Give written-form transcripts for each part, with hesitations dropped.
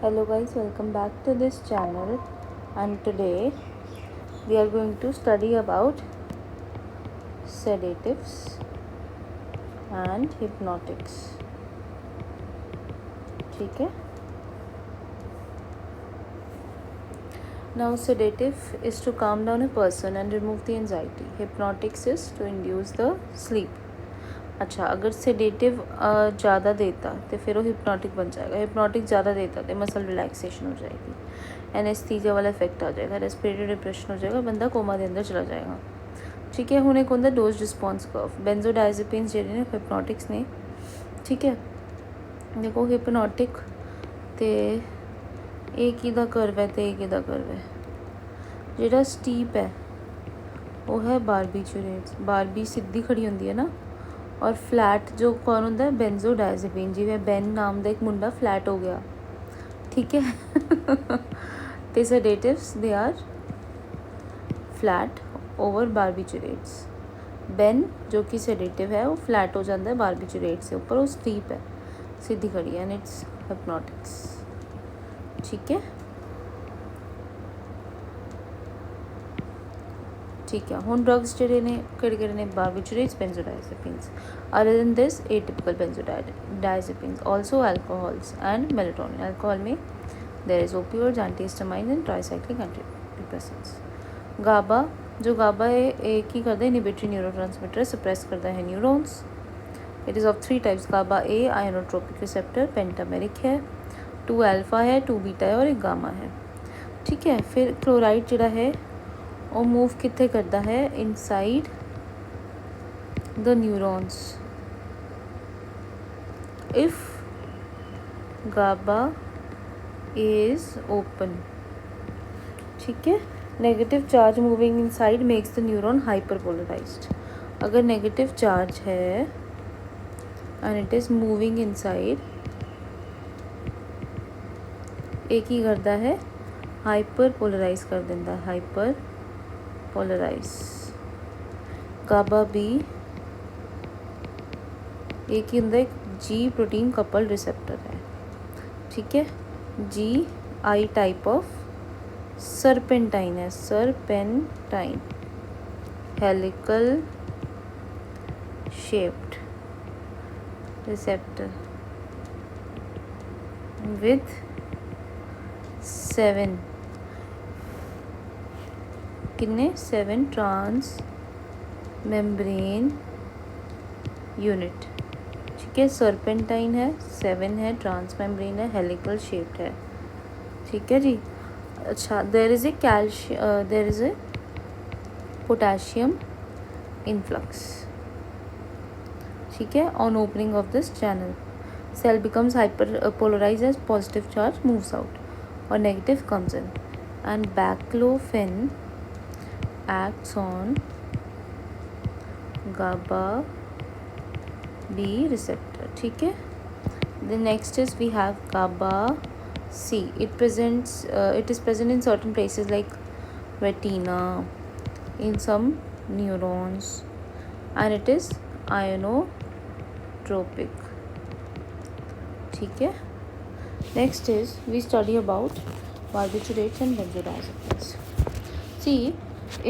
Hello guys, welcome back to this channel, and today we are going to study about sedatives and hypnotics. ठीक है. Now sedative is to calm down a person and remove the anxiety. Hypnotics is to induce the sleep. अच्छा, अगर sedative ज़्यादा देता तो फिर वो hypnotic बन जाएगा. हिप्नोटिक ज़्यादा देता तो मसल रिलैक्सेशन हो जाएगी, एनेस्थीसिया वाला इफेक्ट आ जाएगा, रेस्पिरेटरी डिप्रेशन हो जाएगा, बंदा कोमा के अंदर चला जाएगा. ठीक है. हुण एक होंदा डोज रिस्पॉन्स कर्व. बेंजोडाइजेपिन्स जेहड़े ने हिप्नोटिक्स ने. ठीक है. देखो हिप्नोटिक तो एक ही कर्व है तो एक ही कर्व है. जिहड़ा स्टीप है वो है बारबीचुरेट्स. बारबी सीधी खड़ी होंदी है ना, और फ्लैट जो कौन होंदा है बेंजोडाइजेपिन. जिवें बेन नाम का एक मुंडा फ्लैट हो गया. ठीक है. तो sedatives they are flat over barbiturates. बेन जो कि सेडेटिव है वो फ्लैट हो जाता है बारबीचुरेट से ऊपर, वो स्टीप है, सीधी खड़ी है, एंड इट्स हिप्नोटिक्स. ठीक है. ठीक है. हुण ड्रग्स जिहड़े ने किहड़े ने barbiturates, benzodiazepines. Other than this atypical benzodiazepines, also alcohols and melatonin. Alcohol में there is opioids, antihistamine and tricyclic antidepressants. GABA, जो गाबा है एक ही करता है इनिबिटरी न्यूरोट्रांसमीटर, सप्रेस करता है neurons. It is of 3 types. GABA A ionotropic receptor, pentameric है, 2 अल्फा है, 2 बीटा है और एक गामा है. ठीक है. फिर क्लोराइड जिहड़ा है वो मूव कितने करता है inside the neurons. If GABA is open. ठीक है. Negative charge moving inside makes the neuron hyperpolarized. अगर नेगेटिव चार्ज है and it is moving inside, एक ही करता है हाइपर पोलराइज कर देता है. Hyper polarise. गाबा बी एक ही होंगे, एक जी प्रोटीन कपल रिसेप्टर है. ठीक है. जी आई टाइप ऑफ सरपेंटाइन है. Serpentine helical shaped receptor with 7 कितने 7 ट्रांस मेम्ब्रेन यूनिट. ठीक है. सरपेंटाइन है, 7 है, ट्रांस मेम्ब्रेन है, हेलिकल शेप्ड है. ठीक है जी. अच्छा, there is a potassium influx. ठीक है. On opening of this channel, cell becomes hyperpolarized as positive charge moves out or negative comes in, and baclofen acts on GABA B receptor. ठीक है. The next is we have GABA C. It is present in certain places like retina, in some neurons, and it is ionotropic. ठीक है. Next is we study about barbiturates and benzodiazepines. See,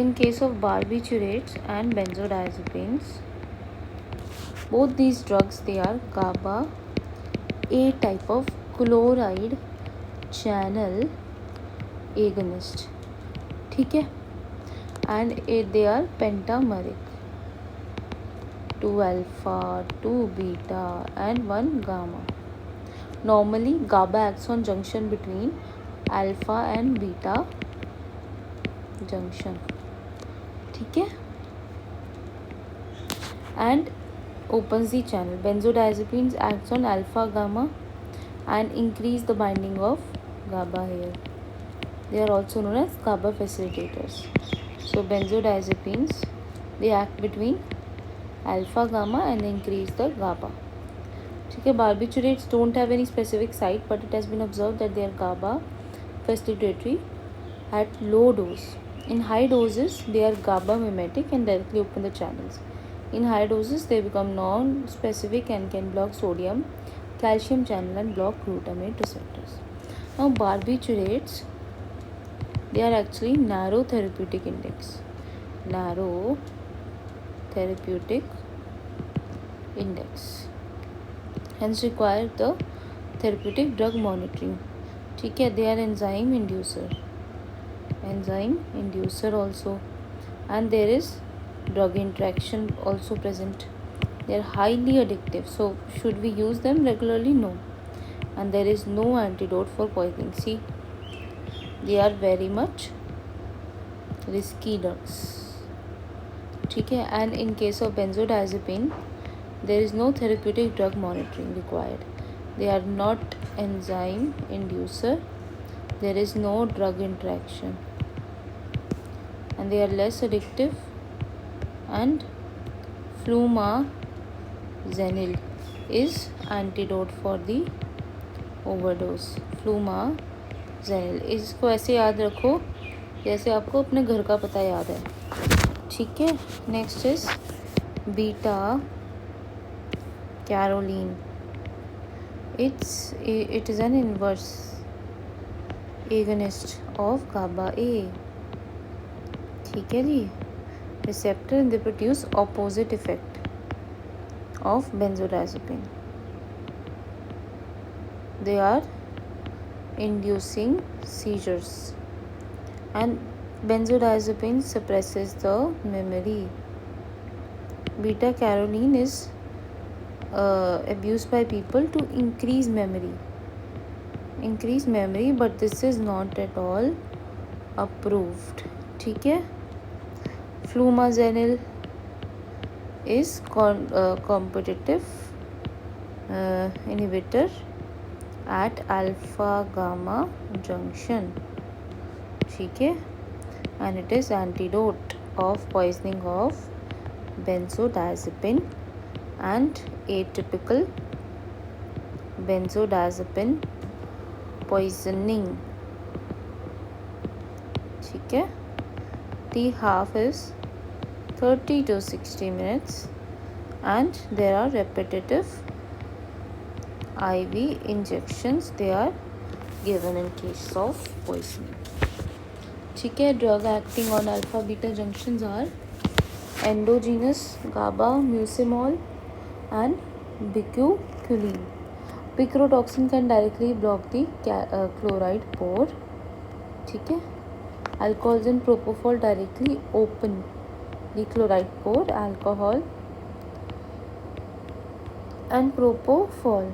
in case of barbiturates and benzodiazepines, both these drugs, they are GABA A type of chloride channel agonist. ठीक है. and they are pentameric, 2 alpha, 2 beta and 1 gamma. Normally GABA acts on junction between alpha and beta junction. ठीक है. and opens the channel. Benzodiazepines acts on alpha gamma and increase the binding of GABA here. They are also known as GABA facilitators. So benzodiazepines, they act between alpha gamma and increase the GABA. ठीक है. Barbiturates don't have any specific site, but it has been observed that they are GABA facilitatory at low dose. In high doses, they are GABA mimetic and directly open the channels. In high doses, they become non-specific and can block sodium, calcium channel and block glutamate receptors. Now barbiturates, they are actually narrow therapeutic index. Narrow therapeutic index. Hence require the therapeutic drug monitoring. ठीक है, they are enzyme inducer also, and there is drug interaction also present. They are highly addictive, so should we use them regularly? No. And there is no antidote for poisoning. See, they are very much risky drugs. ठीक है, and in case of benzodiazepine, there is no therapeutic drug monitoring required. They are not enzyme inducer. There is no drug interaction, and they are less addictive. And flumazenil is antidote for the overdose. flumazenil, इसको ऐसे याद रखो जैसे आपको अपने घर का पता याद है. ठीक है. Next is beta Caroline. it is an inverse agonist of GABA A. ठीक है जी. receptor and they produce opposite effect of benzodiazepine. They are inducing seizures, and benzodiazepine suppresses the memory. Beta caroline is abused by people to increase memory, but this is not at all approved. ठीक है. flumazenil is competitive inhibitor at alpha gamma junction. ठीक है. and it is antidote of poisoning of benzodiazepine and atypical benzodiazepine poisoning. ठीक है. T half is 30 to 60 minutes, and there are repetitive IV injections. They are given in case of poisoning. ठीक है. Drug acting on alpha beta junctions are endogenous GABA, mucimol, and bicuculline. Picrotoxin can directly block the chloride pore. ठीक है. Alcohols and propofol directly open the chloride pore. Alcohol and propofol.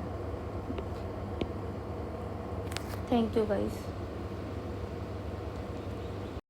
Thank you guys.